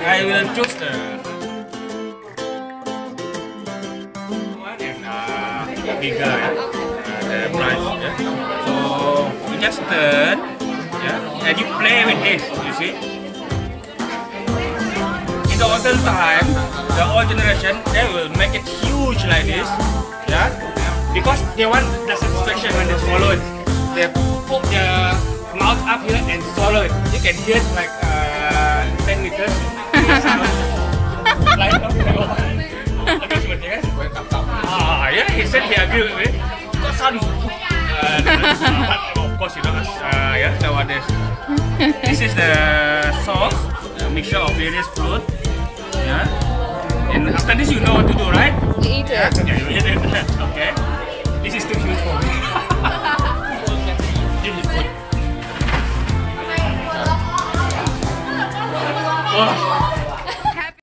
I will choose the one and bigger, the price. Yeah? So you just turn, and you play with this. You see. In the olden time, the old generation, they will make it huge like this, because they want the satisfaction when they swallow it. They put their mouth up here and swallow it. You can hear it like 10 meters. Like agree seperti kan? Yeah, he said he agree with me. Got sound. But of course, you know, nowadays. This is the sauce, a mixture of various fruit. And after this, you know what to do, right? You eat it. Yeah, you eat it. Okay. This is too huge for me. This is good. Oh.